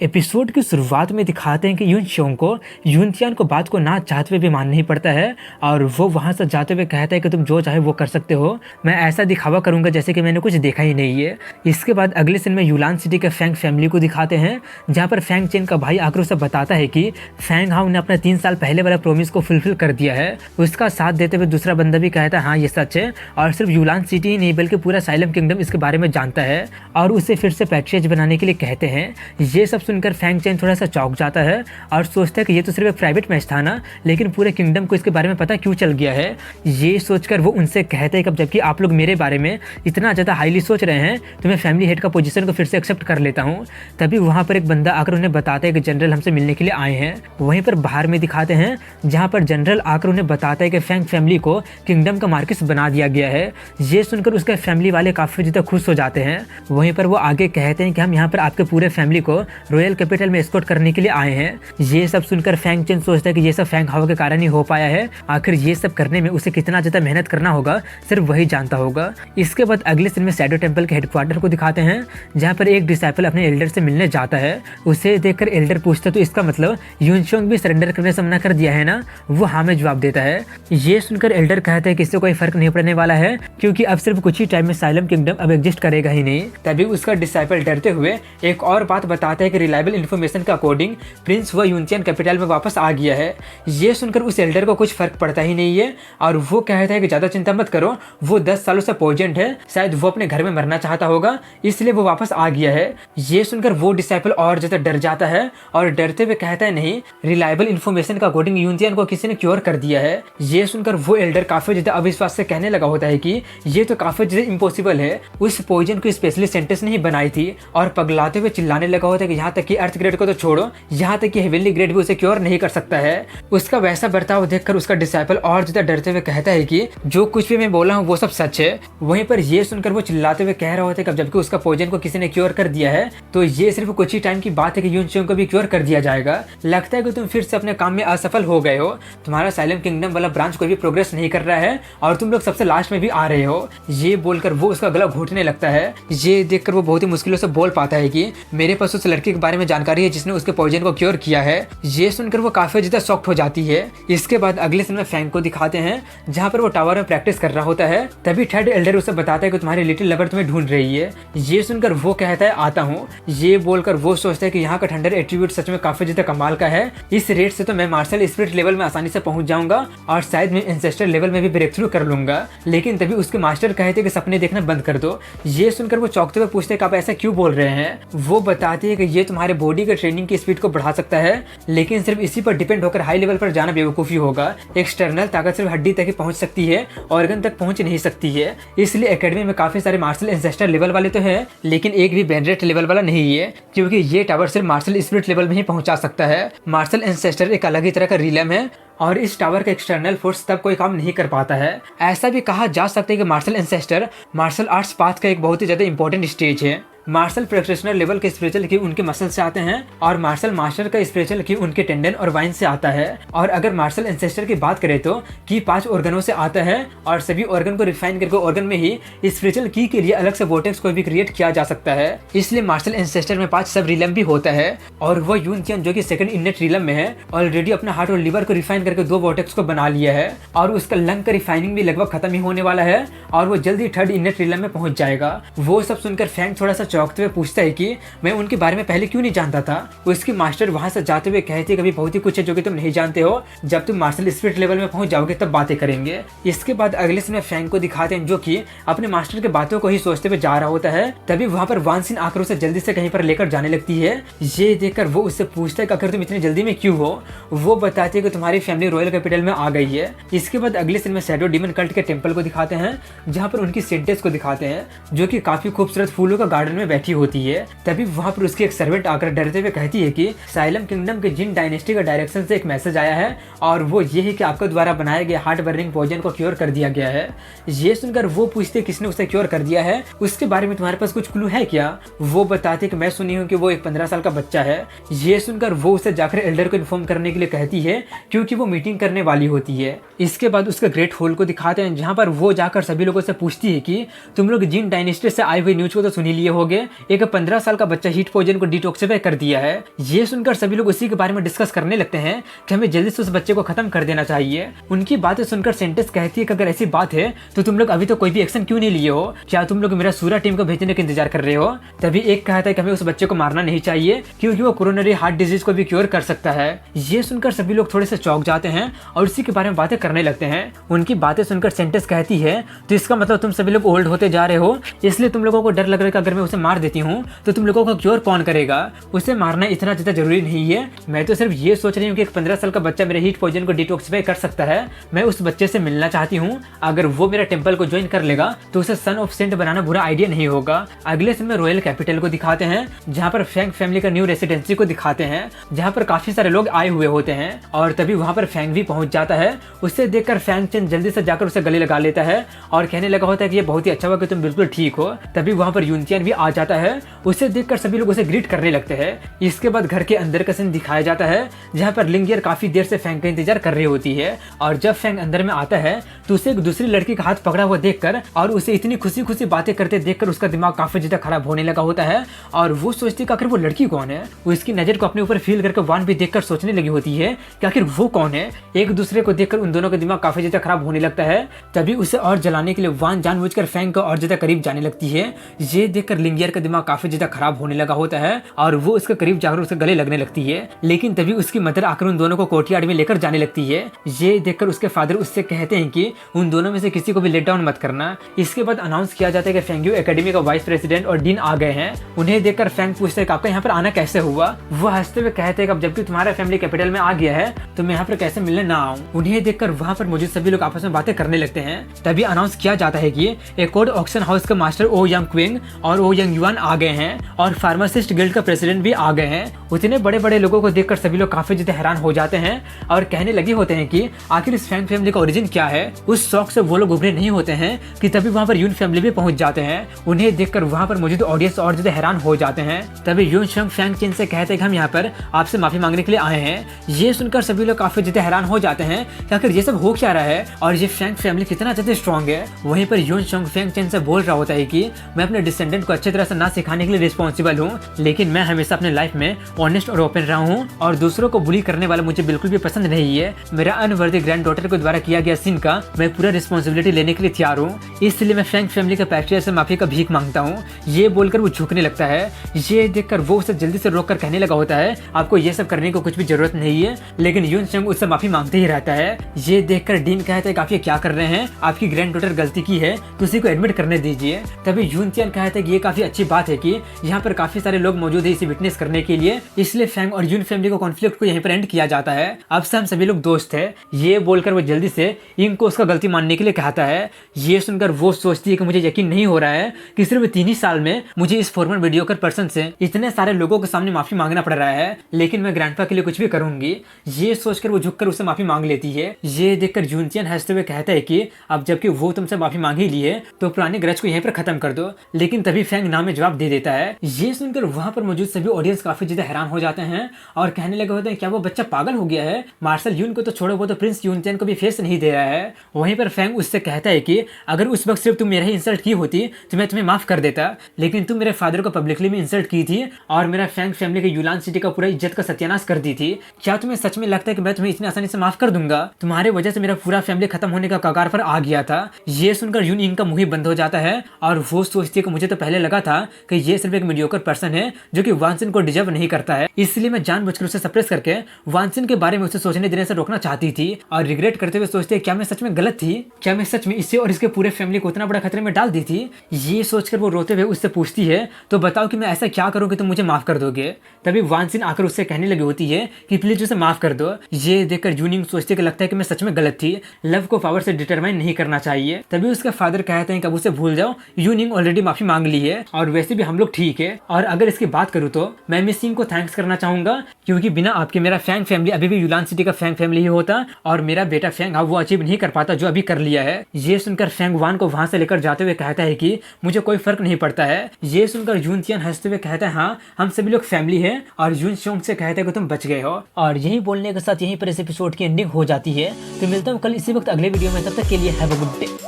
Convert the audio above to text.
Episode की शुरुआत में दिखाते हैं कि यून शोंग को यूनतियान को बात को ना चाहते हुए भी मानना ही पड़ता है और वो वहाँ से जाते हुए कहता है कि तुम जो चाहे वो कर सकते हो, मैं ऐसा दिखावा करूँगा जैसे कि मैंने कुछ देखा ही नहीं है। इसके बाद अगले सीन में यूलान सिटी के फैंग फैमिली को दिखाते हैं, जहाँ पर फैंग चेन का भाई आकर उसे बताता है कि फैंग हाउ ने अपना 3 साल पहले वाला प्रॉमिस को फुलफिल कर दिया है। उसका साथ देते हुए दूसरा बंदा भी कहता है हाँ ये सच है, और सिर्फ यूलान सिटी ही नहीं बल्कि पूरा साइलम किंगडम इसके बारे में जानता है और उसे फिर से पैट्रियट बनाने के लिए कहते हैं। ये सब सुनकर फैंग चेन थोड़ा सा चौंक जाता है और सोचता है कि ये तो सिर्फ एक प्राइवेट मैच था ना, लेकिन पूरे किंगडम को इसके बारे में पता क्यों चल गया है। ये सोचकर वो उनसे कहते हैं कि जबकि आप लोग मेरे बारे में इतना ज़्यादा हाईली सोच रहे हैं तो मैं फैमिली हेड का पोजीशन को फिर से एक्सेप्ट कर लेता हूँ। तभी वहाँ पर एक बंदा आकर उन्हें बताता है कि जनरल हमसे मिलने के लिए आए हैं। वहीं पर बाहर में दिखाते हैं जहाँ पर जनरल आकर उन्हें बताता है कि फैंग फैमिली को किंगडम का मार्किस बना दिया गया है। ये सुनकर उसके फैमिली वाले काफ़ी ज़्यादा खुश हो जाते हैं। वहीं पर वो आगे कहते हैं कि हम यहाँ पर आपके पूरे फैमिली को रॉयल कैपिटल में एस्कॉर्ट करने के लिए आए हैं। ये सब सुनकर फैंग चेन सोचता है कि ये सब फैंग हाओ के कारण ही हो पाया है, आखिर ये सब करने में उसे कितना ज़्यादा मेहनत करना होगा सिर्फ वही जानता होगा। इसके बाद अगले सीन में शैडो टेंपल के हेडक्वार्टर को दिखाते हैं, जहाँ पर एक डिसाइपल अपने एल्डर से मिलने जाता है। उसे देखकर एल्डर पूछता तो इसका मतलब यूनशोंग भी सरेंडर करने से मना कर दिया है ना? वो हाँ में जवाब देता है। ये सुनकर एल्डर कहता है कि इससे कोई फर्क नहीं पड़ने वाला है, क्योंकि अब सिर्फ कुछ ही टाइम में साइलम किंगडम अब एग्जिस्ट करेगा ही नहीं। तभी उसका डिसाइपल डरते हुए एक और बात बताता है कि रिलायबल इन्फॉर्मेशन के अकॉर्डिंग प्रिंस वो यूनतियान कैपिटल में वापस आ गया है। ये सुनकर उस एल्डर को कुछ फर्क पड़ता ही नहीं है और वो कहता है कि ज़्यादा चिंता मत करो, वो 10 सालों से पॉइजन्ड है, शायद वो अपने घर में मरना चाहता होगा इसलिए वो वापस आ गया है। ये सुनकर वो डिसाइपल और ज़्यादा डर जाता है और डरते हुए कहता है नहीं, रिलायबल इन्फॉर्मेशन के अकॉर्डिंग यूनतियान को किसी ने क्योर कर दिया है। ये सुनकर वो एल्डर काफ़ी ज़्यादा अविश्वास से कहने लगा होता है कि ये तो काफ़ी ज़्यादा इम्पॉसिबल है, उस पॉइजन को स्पेशली सेंटेंस नहीं बनाई थी, और पगलाते हुए चिल्लाने लगा होता है कि यहाँ तक कि अर्थ ग्रेड को तो छोड़ो, यहाँ तक कि हेवनली ग्रेड भी उसे क्योर नहीं कर सकता है। उसका वैसा बर्ताव देखकर उसका डिसाइपल और ज़्यादा डरते हुए कहता है कि जो कुछ भी मैं बोला हूँ वो सब सच है। वहीं पर ये सुनकर वो चिल्लाते हुए कह रहा होता है कि जबकि उसका पॉइजन को किसी ने क्योर कर दिया है तो ये सिर्फ कुछ ही टाइम की बात है कि यूनशोंग को भी क्योर कर दिया जाएगा। लगता है कि तुम फिर से अपने काम में असफल हो गए हो, तुम्हारा साइलम किंगडम वाला ब्रांच कोई भी प्रोग्रेस नहीं कर रहा है और तुम लोग सबसे लास्ट में भी आ रहे हो। ये बोलकर वो उसका गला घोटने लगता है। ये देखकर वो बहुत ही मुश्किलों से बोल पाता है कि मेरे पास उस लड़की के बारे में जानकारी है जिसने उसके पॉइजन को क्योर किया है। ये सुनकर वो काफी ज्यादा शॉक्ड हो जाती है। इसके बाद अगले सीन में फैंग को दिखाते हैं, जहाँ पर वो टावर में प्रैक्टिस कर रहा होता है। तभी थर्ड एल्डर उसे बताता है कि तुम्हारी लिटिल लवर तुम्हें ढूंढ रही है। ये सुनकर वो कहता है आता हूँ। ये बोलकर वो सोचता है कि यहाँ का थंडर एट्रीब्यूट सच में काफी ज्यादा कमाल का है, इस रेट से तो मैं मार्शल स्पिरिट लेवल में आसानी से पहुंच जाऊंगा और शायद मैं एंसेस्टर लेवल में भी ब्रेक थ्रू कर लूंगा। लेकिन तभी उसके मास्टर कहते कि सपने देखना बंद कर दो। ये सुनकर वो चौंकते हुए पूछते कि आप ऐसा क्यों बोल रहे हैं। वो बताती है कि ये तुम्हारे बॉडी के ट्रेनिंग की स्पीड को बढ़ा सकता है, लेकिन सिर्फ इसी पर डिपेंड होकर हाई लेवल पर जाना बेवकूफ़ी होगा। एक्सटर्नल ताकत सिर्फ हड्डी तक ही पहुंच सकती है, ऑर्गन तक पहुंच नहीं सकती है। इसलिए एकेडमी में काफी सारे मार्शल एंसेस्टर लेवल वाले तो हैं, लेकिन एक भी बैंडरेट लेवल वाला नहीं है, क्योंकि ये टावर सिर्फ मार्शल स्पिरिट लेवल में ही पहुंचा सकता है। मार्शल एंसेस्टर एक अलग ही तरह का रिलम है और इस टावर का एक्सटर्नल फोर्स तब कोई काम नहीं कर पाता है। ऐसा भी कहा जा सकता है कि martial ancestor martial arts path का एक बहुत ही ज्यादा इंपॉर्टेंट स्टेज है। मार्शल प्रैक्टिशनर लेवल के स्पिरिचुअल की उनके मसल से आते हैं और मार्शल मास्टर का स्पिरिचुअल की उनके टेंडन और वाइन से आता है। और अगर मार्शल एंसेस्टर की बात करें तो की 5 ऑर्गनों से आता है और सभी ऑर्गन को रिफाइन करके ऑर्गन में ही स्पिरिचुअल की के लिए अलग से वोर्टेक्स को भी क्रिएट किया जा सकता है। इसलिए मार्शल एंसेस्टर में 5 सब रिलम भी होता है और वो यूनतियान जो कि सेकंड इनेट रिलम में है ऑलरेडी अपना हार्ट और लिवर को रिफाइन करके 2 वोर्टेक्स को बना लिया है और उसका लंग का रिफाइनिंग भी लगभग खत्म ही होने वाला है और वो जल्दी थर्ड इनेट रिलम में पहुंच जाएगा। वो सब सुनकर फैंग थोड़ा सा चौंकते हुए पूछता है कि मैं उनके बारे में पहले क्यों नहीं जानता था। उसके मास्टर वहां से जाते हुए कहते कभी बहुत ही कुछ है जो कि तुम नहीं जानते हो, जब तुम मार्शल स्पिरिट लेवल में पहुंच जाओगे तब बातें करेंगे। इसके बाद अगले समय फैंग को दिखाते हैं जो कि अपने मास्टर के बातों को ही सोचते हुए जा रहा होता है। तभी वहां पर वानसिन आकर उसे जल्दी से कहीं पर लेकर जाने लगती है। ये देखकर वो उससे पूछता है कि आखिर तुम इतनी जल्दी में क्यों हो। वो बताती है कि तुम्हारी फैमिली रॉयल कैपिटल में आ गई है। इसके बाद अगले सीन में शैडो डीमन कल्ट के टेंपल को दिखाते हैं, जहाँ पर उनकी सेंटेंस को दिखाते हैं जो कि काफी खूबसूरत फूलों का गार्डन में बैठी होती है। तभी वहां पर उसकी एक सर्वेंट आकर डरते हुए कहती है कि साइलम किंगडम के जिन डायनेस्टी का डायरेक्शन से एक मैसेज आया है और वो ये है कि आपके द्वारा बनाए गए हार्ट बर्निंग पॉइजन को क्योर कर दिया गया है। ये सुनकर वो पूछते किसने उसे क्योर कर दिया है, उसके बारे में तुम्हारे पास कुछ क्लू है क्या। वो बताती कि मैं सुनी हूँ कि वो एक 15 साल का बच्चा है। ये सुनकर वो उसे जाकर एल्डर को इन्फॉर्म करने के लिए कहती है क्योंकि वो मीटिंग करने वाली होती है। इसके बाद उसके ग्रेट हॉल को दिखाते हैं, जहाँ पर वो जाकर सभी लोगों से पूछती है कि तुम लोग जिन डायनेस्टी से आई हुई न्यूज को तो सुन ही लिए होगे, होंगे एक 15 साल का बच्चा हीट पॉइजन को डिटॉक्सिफाई कर दिया है। ये सुनकर सभी लोग उसी के बारे में डिस्कस करने लगते हैं कि हमें जल्दी से उस बच्चे को खत्म कर देना चाहिए। उनकी बातें सुनकर सेंटेंस कहती है कि अगर ऐसी बात है तो तुम लोग अभी तो कोई भी एक्शन क्यों नहीं लिए हो, क्या तुम लोग मेरा सूरा टीम को भेजने का इंतजार कर रहे हो। तभी एक कहता है कि हमें उस बच्चे को मारना नहीं चाहिए क्योंकि वो कोरोनरी हार्ट डिजीज को भी क्योर कर सकता है। ये सुनकर सभी लोग थोड़े से चौंक जाते हैं और उसी के बारे में बातें करने लगते हैं। उनकी बातें सुनकर सेंटेंस कहती है तो इसका मतलब तुम सभी लोग ओल्ड होते जा रहे हो, इसलिए तुम लोगों को डर लग रहा है कि अगर मैं उसे मार देती हूँ तो तुम लोगों का क्योर कौन करेगा। उसे मारना इतना ज्यादा जरूरी नहीं है, मैं तो सिर्फ ये सोच रही हूँ कि एक 15 साल का बच्चा मेरे हीट पॉइजन को डिटॉक्सिफाई कर सकता है। मैं उस बच्चे से मिलना चाहती हूँ, अगर वो मेरा टेंपल को ज्वाइन कर लेगा तो उसे सन ऑफ सेंट बनाना बुरा आइडिया नहीं होगा। अगले सीन में रॉयल कैपिटल को दिखाते हैं जहाँ पर फैंग फैमिली का न्यू रेसिडेंसी को दिखाते हैं जहाँ पर काफी सारे लोग आए हुए होते हैं और तभी वहाँ पर फैंग भी पहुंच जाता है। उसे देखकर फैंग चेन जल्दी से जाकर उसे गले लगा लेता है और कहने लगा होता है कि ये बहुत ही अच्छा हुआ कि तुम बिल्कुल ठीक हो। तभी वहाँ पर यूनचियन भी आ जाता है, उसे देखकर सभी लोग उसे ग्रीट करने लगते हैं। इसके बाद घर के अंदर का सीन दिखाया जाता है जहाँ पर लिंगियर काफी देर से फैंग का इंतजार कर रही होती है और जब फैंग अंदर में आता है तो उसे एक दूसरी लड़की का हाथ पकड़ा हुआ देखकर और उसे इतनी खुशी खुशी बातें करते देखकर उसका दिमाग काफी ज्यादा खराब होने लगा होता है और वो सोचती है कि आखिर वो लड़की कौन है। उसकी नजर को अपने ऊपर फील करके वान भी देखकर सोचने लगी होती है कि आखिर वो कौन है। एक दूसरे को देखकर उन दोनों का दिमाग काफी ज्यादा खराब होने लगता है। तभी उसे और जलाने के लिए वान जानबूझकर फैंग को और ज्यादा करीब जाने लगती है। ये देखकर लिंगियर का दिमाग काफी ज्यादा खराब होने लगा होता है और वो उसके करीब जाकर उसके गले लगने लगती है। लेकिन तभी उसकी मदर आकर उन दोनों को कोर्टयार्ड में लेकर जाने लगती है। ये देखकर उसके फादर उससे कहते हैं कि उन दोनों में से किसी को भी लेट डाउन मत करना। इसके बाद अनाउंस किया जाता है कि फैंग यू एकेडमी का वाइस प्रेसिडेंट और डीन आ गए हैं। उन्हें देखकर फैंग पूछता है कि आपका यहाँ पर आना कैसे हुआ। वो हंसते हुए कहते हैं कि अब जबकि तुम्हारा फैमिली कैपिटल में आ गया है तो मैं यहाँ पर कैसे मिलने ना आऊँ। उन्हें देखकर वहाँ पर मौजूद सभी लोग आपस में बातें करने लगते हैं। तभी अनाउंस किया जाता है कि एकोड ऑक्शन हाउस का मास्टर ओ यंग क्विंग और ओ यंग युआन आ गए हैं और फार्मासिस्ट गिल्ड का प्रेसिडेंट भी आ गए हैं। उतने बड़े बड़े लोगों को देखकर सभी लोग काफी ज्यादा हैरान हो जाते हैं और कहने लगे होते हैं कि आखिर इस फैंग फैमिली का ओरिजिन क्या है। उस शौक से वो लोग उभरे नहीं होते हैं कि तभी वहाँ पर यून फैमिली भी पहुंच जाते हैं। उन्हें देखकर वहाँ पर मौजूद ऑडियंस और ज्यादा हैरान हो जाते हैं। तभी यून शंग फैंग चिन से कहते हैं कि हम यहाँ पर आपसे माफी मांगने के लिए आए हैं। ये सुनकर सभी लोग काफी ज्यादा हैरान हो जाते हैं कि आखिर ये सब हो क्या रहा है और ये फैंग फैमिली कितना ज्यादा स्ट्रॉन्ग है। वहीं पर यून शंग फैंग चिन से बोल रहा होता है कि मैं अपने डिसेंडेंट को अच्छी तरह से ना सिखाने के लिए रिस्पॉन्सिबल हूँ, लेकिन मैं हमेशा अपने लाइफ में ऑनेस्ट और ओपन रहा हूँ और दूसरों को बुली करने वाला मुझे बिल्कुल भी पसंद नहीं है। मेरा अनवर्दी ग्रैंड डॉटर के द्वारा किया गया सीन का मैं पूरा रिस्पॉन्सिबिलिटी लेने के लिए तैयार हूँ, इसलिए मैं फैंग फैमिली के पैट्रियट से माफी का भीख मांगता हूँ। ये बोलकर वो झुकने लगता है। ये देखकर वो उसे जल्दी से रोक कर कहने लगा होता है आपको ये सब करने को कुछ भी जरूरत नहीं है, लेकिन यून शंग उससे माफी मांगते ही रहता है। ये देखकर डीन कहता है कि आप ये क्या कर रहे हैं, आपकी ग्रैंड डॉटर गलती की है तो उसी को एडमिट करने दीजिए। तभी यून चियन कहता है कि ये काफी अच्छी बात है कि यहाँ पर काफी सारे लोग मौजूद है इसे विटनेस करने के लिए, इसलिए फैंग और यून फैमिली को कॉन्फ्लिक्ट को यहीं पर एंड किया जाता है। अब से हम सभी लोग दोस्त हैं। ये बोलकर वो जल्दी से इंग को उसका गलती मानने के लिए कहता है। ये सुनकर वो सोचती है कि मुझे यकीन नहीं हो रहा है कि सिर्फ 3 ही साल में मुझे इस फॉर्मल मीडियोकर पर्सन से इतने सारे लोगों के सामने माफी मांगना पड़ रहा है, लेकिन मैं ग्रैंडपा के लिए कुछ भी करूंगी। ये सोचकर वो झुककर उससे माफी मांग लेती है। ये देखकर जूनचियन हंसते हुए कहता है कि अब जबकि वो तुमसे माफी मांग ही ली है तो पुराने ग्रज को यहीं पर खत्म कर दो, लेकिन तभी फैंग ना में जवाब दे देता है। ये सुनकर वहां पर मौजूद सभी ऑडियंस काफी ज्यादा हैरान हो जाते हैं और कहने लगे होते हैं क्या वो बच्चा पागल हो गया है, मार्शल यून को तो छोड़ो वो तो प्रिंस यूनचैन को भी फेस नहीं दे रहा है। वहीं पर फैंग उससे कहता है कि अगर उस वक्त सिर्फ तुम मेरा ही इंसल्ट की होती तो मैं तुम्हें माफ कर देता, लेकिन तुम मेरे फादर को पब्लिकली में इंसल्ट की थी और मेरा फैंग फैमिली के यूलान सिटी का पूरा इज्जत का सत्यानाश कर दी थी। क्या तुम्हें सच में लगता है कि मैं तुम्हें इतनी आसानी से माफ कर दूंगा? तुम्हारे वजह से मेरा पूरा फैमिली खत्म होने का कगार पर आ गया था। ये सुनकर यून इंग का मुंह ही बंद हो जाता है और वो सोचती है कि मुझे तो पहले लगा था कि ये सिर्फ एक मीडियोकर पर्सन है जो कि वानसिन को डिजर्व नहीं करता है, इसलिए मैं जानबूझकर उसे सप्रेस करके वानसिन के बारे में उसे सोचने देने से रोकना चाहती थी और रिग्रेट करते हुए सोचते क्या मैं सच में गलत थी, क्या मैं सच में इससे और इसके पूरे फैमिली को उतना बड़ा खतरे में डाल दी थी। ये सोचकर वो रोते हुए उससे पूछती है तो बताओ कि मैं ऐसा क्या करूं कि तुम मुझे माफ कर दोगे। तभी वानसिन आकर उससे कहने लगी होती है कि प्लीज उसे माफ कर दो। ये देखकर यूनिंग सोचते कि लगता है कि मैं सच में गलत थी, लव को पावर से डिटरमाइन नहीं करना चाहिए। तभी उसके फादर कहते हैं कि अब उसे भूल जाओ, यूनिंग ऑलरेडी माफी मांग ली है और वैसे भी हम लोग ठीक है। और अगर इसकी बात करूँ तो मैं मिस सिंह को थैंक्स करना चाहूंगा क्योंकि बिना आपके मेरा फैंग फैमिली अभी भी यूलान सिटी का फैंग फैमिली ही होता और मेरा बेटा फैंग वो अचीव नहीं कर पाता जो अभी कर लिया है। ये सुनकर फैंग वान को वहां से लेकर जाते हुए कहता है कि मुझे कोई फर्क नहीं पड़ता है। ये सुनकर यून चियन हंसते हुए कहता है हाँ हम सभी लोग फैमिली है और यून शोंग से कहता है कि तुम बच गए हो। और यही बोलने के साथ यहीं पर इस एपिसोड की एंडिंग हो जाती है। तो मिलता हूँ कल इसी वक्त अगले वीडियो में, तब तक के लिए हैव अ गुड डे।